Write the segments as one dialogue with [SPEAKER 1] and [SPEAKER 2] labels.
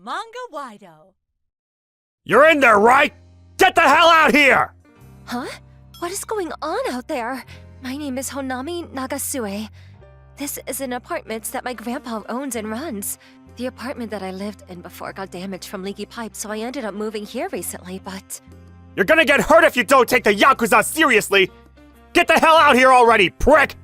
[SPEAKER 1] Manga-Waido.
[SPEAKER 2] You're in there, right? Get the hell out here!
[SPEAKER 3] Huh? What is going on out there? My name is Honami Nagasue. This is an apartment that my grandpa owns and runs. The apartment that I lived in before got damaged from leaky pipes, so I ended up moving here recently, but...
[SPEAKER 2] You're gonna get hurt if you don't take the Yakuza seriously! Get the hell out here already, prick!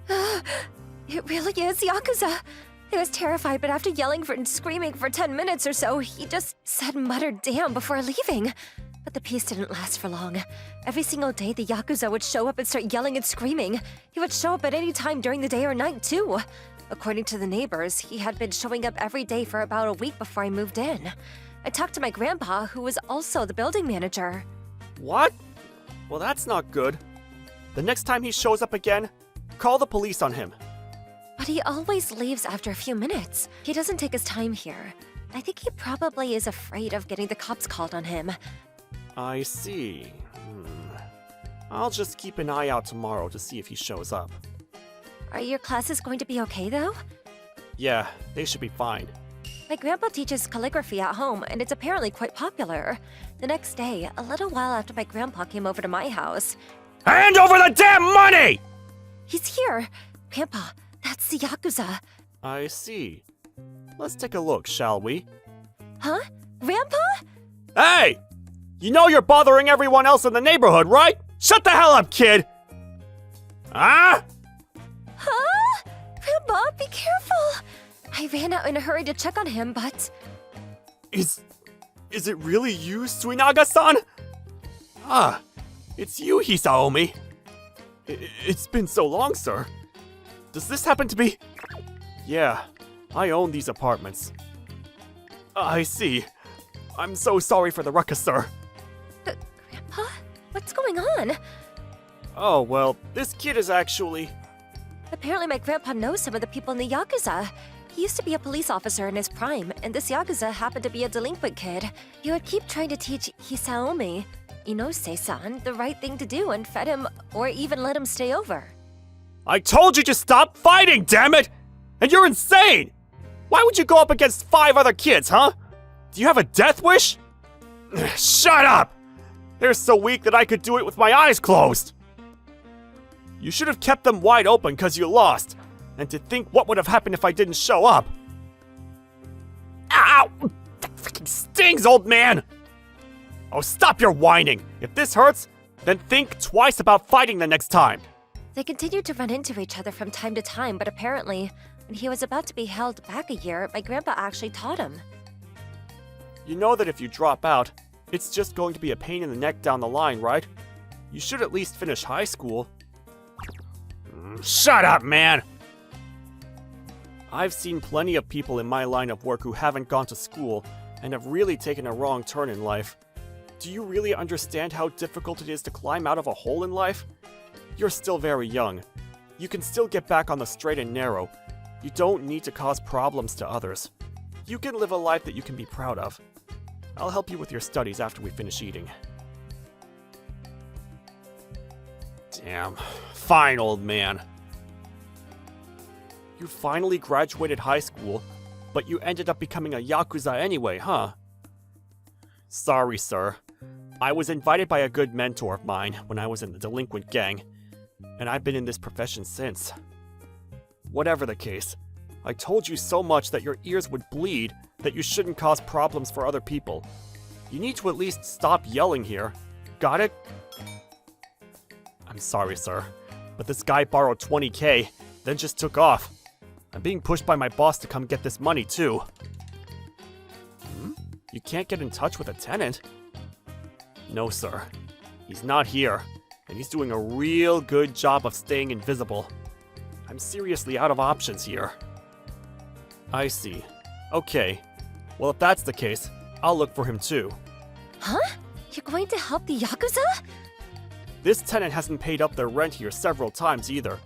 [SPEAKER 3] It really is Yakuza. I was terrified, but after yelling and screaming for 10 minutes or so, he just said muttered damn before leaving. But the peace didn't last for long. Every single day, the Yakuza would show up and start yelling and screaming. He would show up at any time during the day or night, too. According to the neighbors, he had been showing up every day for about a week before I moved in. I talked to my grandpa, who was also the building manager.
[SPEAKER 2] What? Well, that's not good. The next time he shows up again, call the police on him.
[SPEAKER 3] But he always leaves after a few minutes. He doesn't take his time here. I think he probably is afraid of getting the cops called on him.
[SPEAKER 2] I see. I'll just keep an eye out tomorrow to see if he shows up.
[SPEAKER 3] Are your classes going to be okay, though?
[SPEAKER 2] Yeah, they should be fine.
[SPEAKER 3] My grandpa teaches calligraphy at home, and it's apparently quite popular. The next day, a little while after my grandpa came over to my house...
[SPEAKER 2] Hand over the damn money!
[SPEAKER 3] He's here! Grandpa, that's the Yakuza.
[SPEAKER 2] I see. Let's take a look, shall we?
[SPEAKER 3] Huh? Grandpa?
[SPEAKER 2] Hey! You know you're bothering everyone else in the neighborhood, right? Shut the hell up, kid! Ah?
[SPEAKER 3] Huh? Grandpa, be careful! I ran out in a hurry to check on him, but...
[SPEAKER 2] Is it really you, Suinaga-san? Ah, it's you, Hisaomi. It's been so long, sir. Does this happen to be... Yeah, I own these apartments. I see. I'm so sorry for the ruckus, sir.
[SPEAKER 3] Grandpa? What's going on?
[SPEAKER 2] Oh, well, this kid is actually...
[SPEAKER 3] Apparently my grandpa knows some of the people in the Yakuza. He used to be a police officer in his prime, and this Yakuza happened to be a delinquent kid. He would keep trying to teach Hisaomi, Inose-san, the right thing to do and fed him or even let him stay over.
[SPEAKER 2] I told you to stop fighting, damn it! And you're insane! Why would you go up against 5 other kids, huh? Do you have a death wish? Shut up! They're so weak that I could do it with my eyes closed! You should have kept them wide open because you lost. And to think what would have happened if I didn't show up. Ow! That freaking stings, old man! Oh, stop your whining! If this hurts, then think twice about fighting the next time.
[SPEAKER 3] They continued to run into each other from time to time, but apparently, when he was about to be held back a year, my grandpa actually taught him.
[SPEAKER 2] You know that if you drop out, it's just going to be a pain in the neck down the line, right? You should at least finish high school. Shut up, man! I've seen plenty of people in my line of work who haven't gone to school and have really taken a wrong turn in life. Do you really understand how difficult it is to climb out of a hole in life? You're still very young. You can still get back on the straight and narrow. You don't need to cause problems to others. You can live a life that you can be proud of. I'll help you with your studies after we finish eating. Damn. Fine, old man. You finally graduated high school, but you ended up becoming a Yakuza anyway, huh? Sorry, sir. I was invited by a good mentor of mine when I was in the delinquent gang, and I've been in this profession since. Whatever the case, I told you so much that your ears would bleed that you shouldn't cause problems for other people. You need to at least stop yelling here. Got it? I'm sorry, sir, but this guy borrowed 20K, then just took off. I'm being pushed by my boss to come get this money, too. You can't get in touch with a tenant? No, sir. He's not here, and he's doing a real good job of staying invisible. I'm seriously out of options here. I see. Okay. Well, if that's the case, I'll look for him too.
[SPEAKER 3] Huh? You're going to help the Yakuza?
[SPEAKER 2] This tenant hasn't paid up their rent here several times either.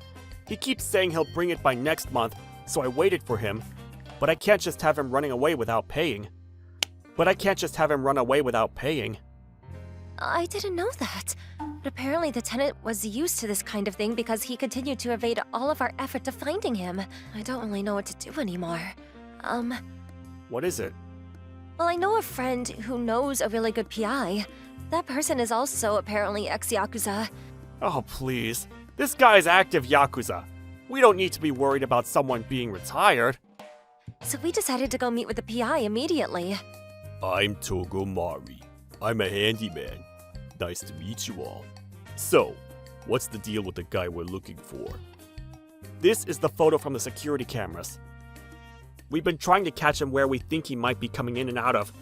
[SPEAKER 2] He keeps saying he'll bring it by next month, so I waited for him. But I can't just have him running away without paying.
[SPEAKER 3] I didn't know that. But apparently the tenant was used to this kind of thing because he continued to evade all of our effort to finding him. I don't really know what to do anymore.
[SPEAKER 2] What is it?
[SPEAKER 3] Well, I know a friend who knows a really good PI. That person is also apparently ex-Yakuza.
[SPEAKER 2] Oh, please. This guy's active Yakuza. We don't need to be worried about someone being retired.
[SPEAKER 3] So we decided to go meet with the PI immediately.
[SPEAKER 2] I'm Togo Mari. I'm a handyman. Nice to meet you all. So, what's the deal with the guy we're looking for? This is the photo from the security cameras. We've been trying to catch him where we think he might be coming in and out of,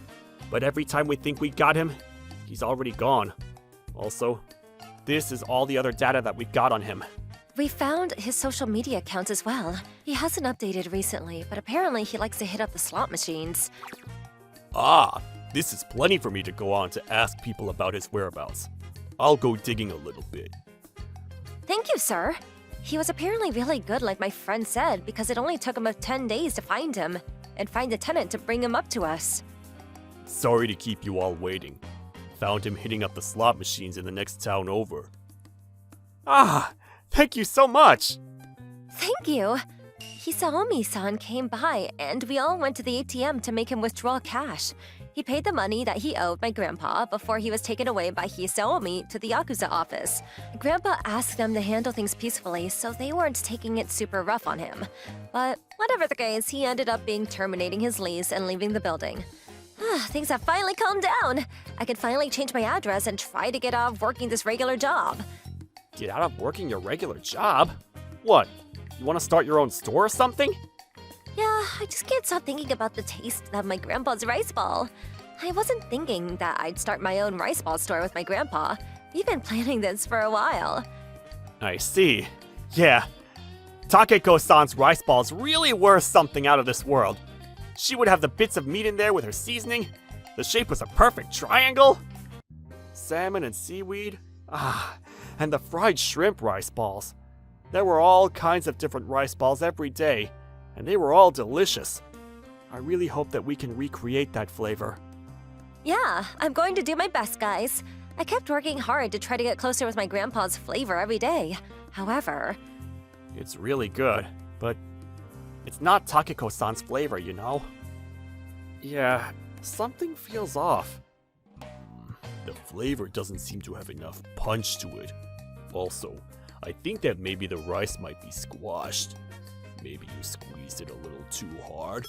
[SPEAKER 2] but every time we think we got him, he's already gone. Also, this is all the other data that we've got on him.
[SPEAKER 3] We found his social media accounts as well. He hasn't updated recently, but apparently he likes to hit up the slot machines.
[SPEAKER 2] Ah, this is plenty for me to go on to ask people about his whereabouts. I'll go digging a little bit.
[SPEAKER 3] Thank you, sir. He was apparently really good, like my friend said, because it only took him 10 days to find him and find a tenant to bring him up to us.
[SPEAKER 2] Sorry to keep you all waiting. Found him hitting up the slot machines in the next town over. Ah, thank you so much!
[SPEAKER 3] Thank you. Hisaomi-san came by, and we all went to the ATM to make him withdraw cash. He paid the money that he owed my grandpa before he was taken away by Hisaomi to the Yakuza office. Grandpa asked them to handle things peacefully, so they weren't taking it super rough on him. But whatever the case, he ended up terminating his lease and leaving the building. Things have finally calmed down. I can finally change my address and try to get out of working this regular job.
[SPEAKER 2] Get out of working your regular job? What? You want to start your own store or something?
[SPEAKER 3] Yeah, I just can't stop thinking about the taste of my grandpa's rice ball. I wasn't thinking that I'd start my own rice ball store with my grandpa. We've been planning this for a while.
[SPEAKER 2] I see. Yeah. Takeko-san's rice balls really were something out of this world. She would have the bits of meat in there with her seasoning. The shape was a perfect triangle. Salmon and seaweed. Ah, and the fried shrimp rice balls. There were all kinds of different rice balls every day, and they were all delicious. I really hope that we can recreate that flavor.
[SPEAKER 3] Yeah, I'm going to do my best, guys. I kept working hard to try to get closer with my grandpa's flavor every day. However...
[SPEAKER 2] It's really good, but it's not Takeko-san's flavor, you know? Yeah, something feels off. The flavor doesn't seem to have enough punch to it. Also, I think that maybe the rice might be squashed. Maybe you squeezed it a little too hard.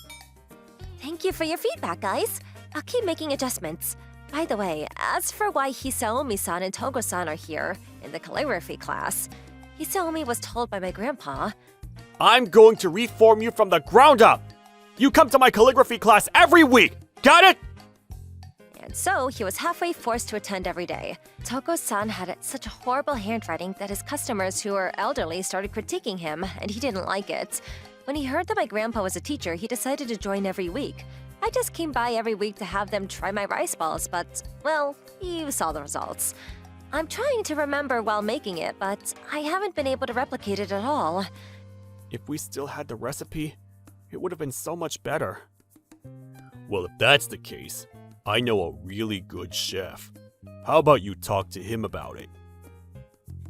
[SPEAKER 3] Thank you for your feedback, guys. I'll keep making adjustments. By the way, as for why Hisaomi-san and Togo-san are here in the calligraphy class, Hisaomi was told by my grandpa,
[SPEAKER 2] I'm going to reform you from the ground up! You come to my calligraphy class every week! Got it?
[SPEAKER 3] and so he was halfway forced to attend every day. Togo-san had such a horrible handwriting that his customers who were elderly started critiquing him, and he didn't like it. When he heard that my grandpa was a teacher, he decided to join every week. I just came by every week to have them try my rice balls, but, well, you saw the results. I'm trying to remember while making it, but I haven't been able to replicate it at all.
[SPEAKER 2] If we still had the recipe, it would have been so much better. Well, if that's the case, I know a really good chef. How about you talk to him about it?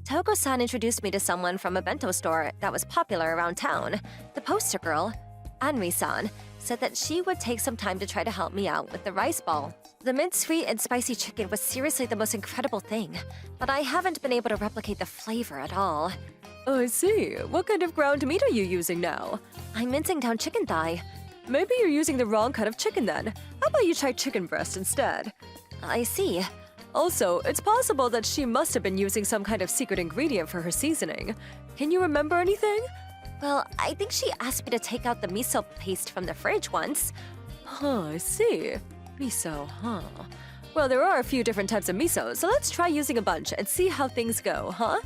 [SPEAKER 3] Togo-san introduced me to someone from a bento store that was popular around town. The poster girl, Anri-san, said that she would take some time to try to help me out with the rice ball. The mint-sweet and spicy chicken was seriously the most incredible thing, but I haven't been able to replicate the flavor at all. I see. What kind of ground meat are you using now? I'm mincing down chicken thigh. Maybe you're using the wrong kind of chicken then. How about you try chicken breast instead? I see. Also, it's possible that she must have been using some kind of secret ingredient for her seasoning. Can you remember anything? Well, I think she asked me to take out the miso paste from the fridge once. Huh, I see. Miso, huh? Well, there are a few different types of miso, so let's try using a bunch and see how things go, huh?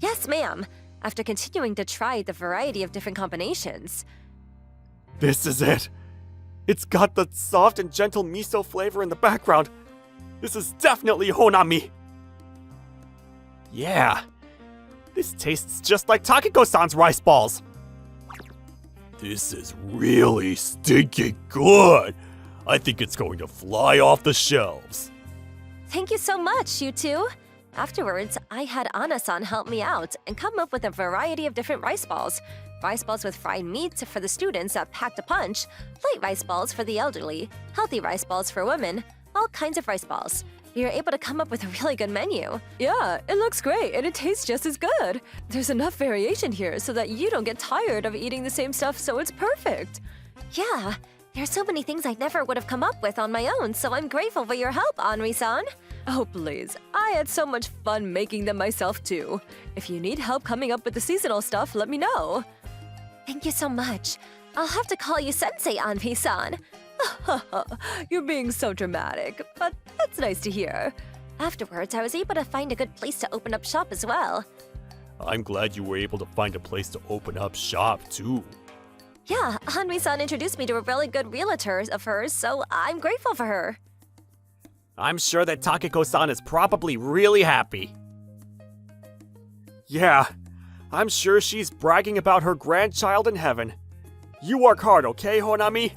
[SPEAKER 3] Yes, ma'am. After continuing to try the variety of different combinations.
[SPEAKER 2] This is it! It's got the soft and gentle miso flavor in the background. This is definitely Honami! Yeah! This tastes just like Takeko-san's rice balls! This is really stinking good! I think it's going to fly off the shelves.
[SPEAKER 3] Thank you so much, you two! Afterwards, I had Ana-san help me out and come up with a variety of different rice balls. rice balls with fried meat for the students that packed a punch, light rice balls for the elderly, healthy rice balls for women, all kinds of rice balls. You're able to come up with a really good menu. Yeah, it looks great and it tastes just as good. There's enough variation here so that you don't get tired of eating the same stuff, so it's perfect. Yeah, there's so many things I never would have come up with on my own, so I'm grateful for your help, Henri-san. Oh, please. I had so much fun making them myself, too. If you need help coming up with the seasonal stuff, let me know. Thank you so much. I'll have to call you Sensei, Henri-san. You're being so dramatic, but that's nice to hear. Afterwards, I was able to find a good place to open up shop as well.
[SPEAKER 2] I'm glad you were able to find a place to open up shop, too.
[SPEAKER 3] Yeah, Henri-san introduced me to a really good realtor of hers, so I'm grateful for her.
[SPEAKER 2] I'm sure that Takeko-san is probably really happy. Yeah, I'm sure she's bragging about her grandchild in heaven. You work hard, okay, Honami?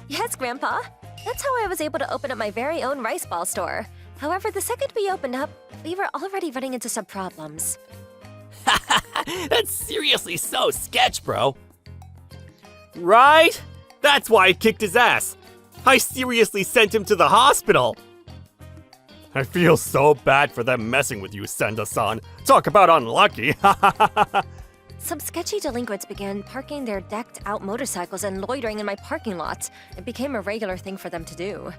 [SPEAKER 3] Yes, Grandpa. That's how I was able to open up my very own rice ball store. However, the second we opened up, we were already running into some problems.
[SPEAKER 2] That's seriously so sketch, bro. Right? That's why I kicked his ass. I seriously sent him to the hospital. I feel so bad for them messing with you, Senda-san. Talk about unlucky.
[SPEAKER 3] Some sketchy delinquents began parking their decked-out motorcycles and loitering in my parking lot. It became a regular thing for them to do.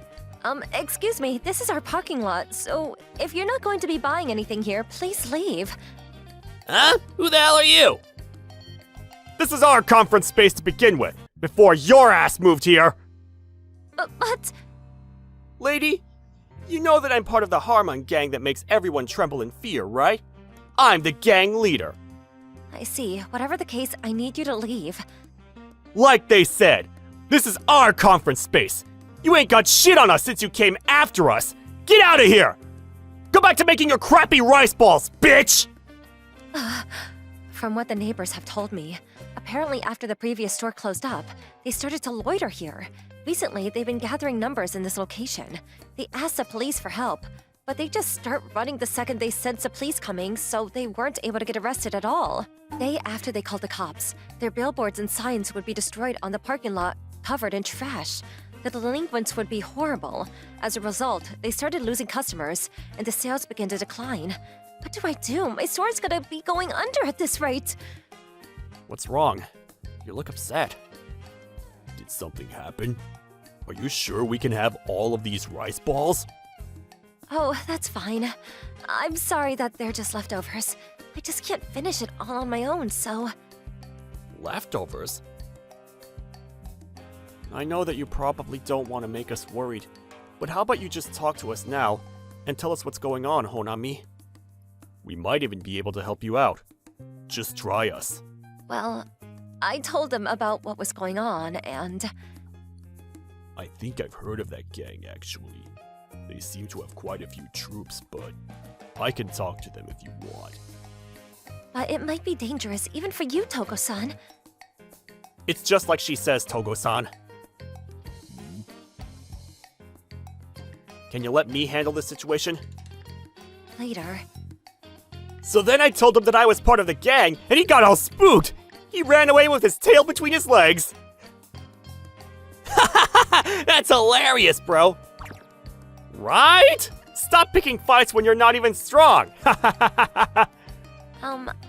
[SPEAKER 3] Excuse me, this is our parking lot, so if you're not going to be buying anything here, please leave.
[SPEAKER 2] Huh? Who the hell are you? This is our conference space to begin with, before your ass moved here.
[SPEAKER 3] But...
[SPEAKER 2] Lady, you know that I'm part of the Harmon gang that makes everyone tremble in fear, right? I'm the gang leader.
[SPEAKER 3] I see. Whatever the case, I need you to leave.
[SPEAKER 2] Like they said, this is our conference space. You ain't got shit on us since you came after us. Get out of here! Go back to making your crappy rice balls, bitch!
[SPEAKER 3] From what the neighbors have told me, apparently after the previous store closed up, they started to loiter here. Recently, they've been gathering numbers in this location. They asked the police for help, but they just start running the second they sense the police coming, so they weren't able to get arrested at all. Day after they called the cops, their billboards and signs would be destroyed on the parking lot, covered in trash. The delinquents would be horrible. As a result, they started losing customers, and the sales began to decline. What do I do? My store's gonna be going under at this rate.
[SPEAKER 2] What's wrong? You look upset. Did something happen? Are you sure we can have all of these rice balls?
[SPEAKER 3] Oh, that's fine. I'm sorry that they're just leftovers. I just can't finish it all on my own, so...
[SPEAKER 2] Leftovers? I know that you probably don't want to make us worried, but how about you just talk to us now and tell us what's going on, Honami? We might even be able to help you out. Just try us.
[SPEAKER 3] Well, I told them about what was going on, and...
[SPEAKER 2] I think I've heard of that gang, actually. They seem to have quite a few troops, but I can talk to them if you want.
[SPEAKER 3] But it might be dangerous, even for you, Togo-san.
[SPEAKER 2] It's just like she says, Togo-san. Can you let me handle this situation?
[SPEAKER 3] Later.
[SPEAKER 2] So then I told him that I was part of the gang, and he got all spooked! He ran away with his tail between his legs! That's hilarious, bro! Right? Stop picking fights when you're not even strong!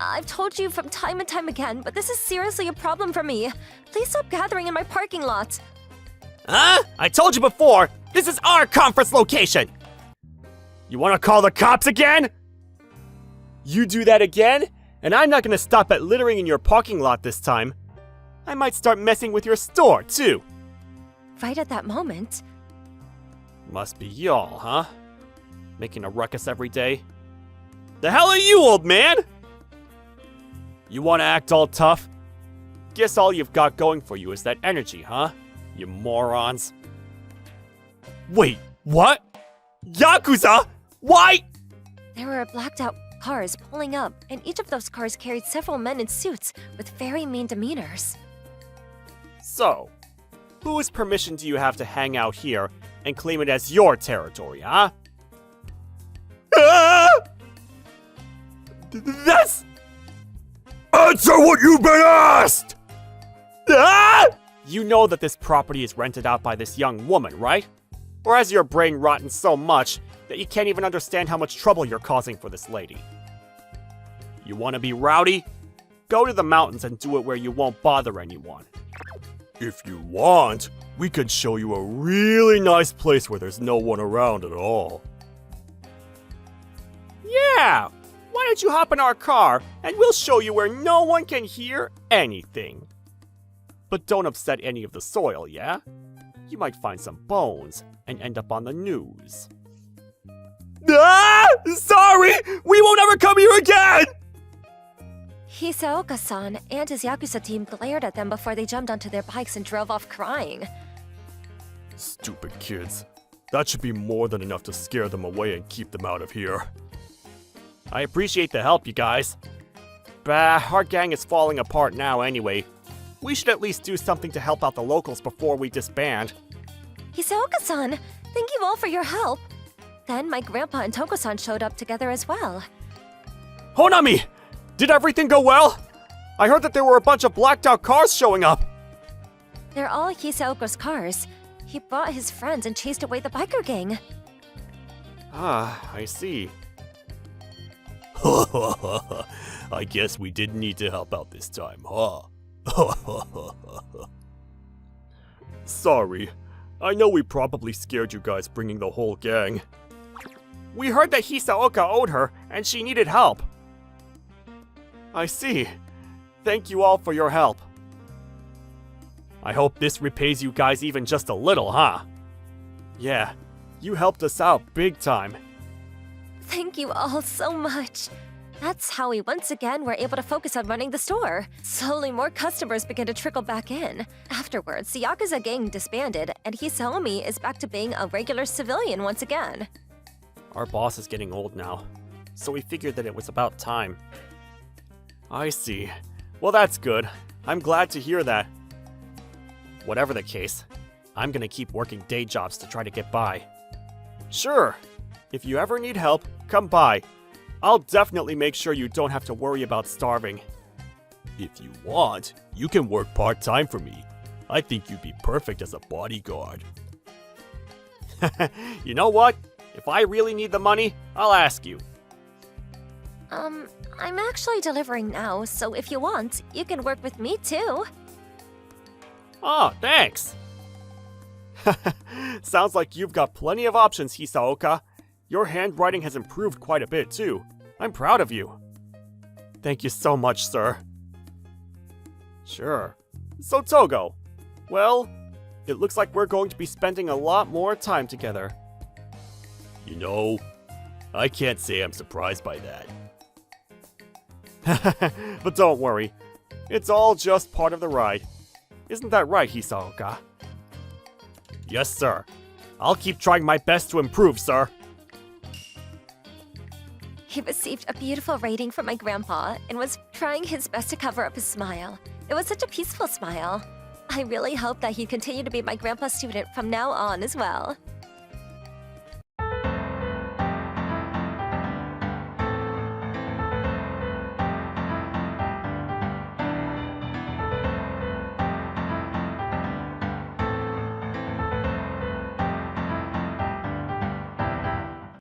[SPEAKER 3] I've told you from time and time again, but this is seriously a problem for me. Please stop gathering in my parking lot.
[SPEAKER 2] Huh? I told you before, this is our conference location! You wanna call the cops again? You do that again, and I'm not gonna stop at littering in your parking lot this time. I might start messing with your store, too.
[SPEAKER 3] Right at that moment...
[SPEAKER 2] Must be y'all, huh? Making a ruckus every day? The hell are you, old man? You wanna act all tough? Guess all you've got going for you is that energy, huh? You morons. Wait, what? Yakuza? Why?
[SPEAKER 3] There were blacked out cars pulling up, and each of those cars carried several men in suits with very mean demeanors.
[SPEAKER 2] So, whose permission do you have to hang out here and claim it as your territory, huh? Ah! That's... Answer what you've been asked! Ah! You know that this property is rented out by this young woman, right? Or has your brain rotten so much that you can't even understand how much trouble you're causing for this lady? You want to be rowdy? Go to the mountains and do it where you won't bother anyone. If you want, we can show you a really nice place where there's no one around at all. Yeah! Why don't you hop in our car and we'll show you where no one can hear anything. But don't upset any of the soil, yeah? You might find some bones and end up on the news. Ah! Sorry! We won't ever come here again!
[SPEAKER 3] Hisaoka-san and his Yakuza team glared at them before they jumped onto their bikes and drove off crying.
[SPEAKER 2] Stupid kids. That should be more than enough to scare them away and keep them out of here. I appreciate the help, you guys. Bah, our gang is falling apart now anyway. We should at least do something to help out the locals before we disband.
[SPEAKER 3] Hisaoka-san, thank you all for your help. Then my grandpa and Toko-san showed up together as well.
[SPEAKER 2] Honami! Did everything go well? I heard that there were a bunch of blacked out cars showing up.
[SPEAKER 3] They're all Hisaoka's cars. He brought his friends and chased away the biker gang.
[SPEAKER 2] Ah, I see. I guess we didn't need to help out this time, huh? Sorry. I know we probably scared you guys bringing the whole gang. We heard that Hisaoka owed her, and she needed help. I see. Thank you all for your help. I hope this repays you guys even just a little, huh? Yeah, you helped us out big time.
[SPEAKER 3] Thank you all so much. That's how we once again were able to focus on running the store. Slowly more customers began to trickle back in. Afterwards, the Yakuza gang disbanded, and Hisaomi is back to being a regular civilian once again.
[SPEAKER 2] Our boss is getting old now, so we figured that it was about time. I see. Well, that's good. I'm glad to hear that. Whatever the case, I'm gonna keep working day jobs to try to get by. Sure, if you ever need help, come by. I'll definitely make sure you don't have to worry about starving. If you want, you can work part-time for me. I think you'd be perfect as a bodyguard. You know what? If I really need the money, I'll ask you.
[SPEAKER 3] I'm actually delivering now, so if you want, you can work with me too.
[SPEAKER 2] Oh, thanks. Sounds like you've got plenty of options, Hisaoka. Your handwriting has improved quite a bit too. I'm proud of you. Thank you so much, sir. Sure. So Togo, well, it looks like we're going to be spending a lot more time together. You know, I can't say I'm surprised by that. But don't worry, it's all just part of the ride. Isn't that right, Hisaoka? Yes, sir. I'll keep trying my best to improve, sir.
[SPEAKER 3] He received a beautiful rating from my grandpa and was trying his best to cover up his smile. It was such a peaceful smile. I really hope that he'd continue to be my grandpa's student from now on as well.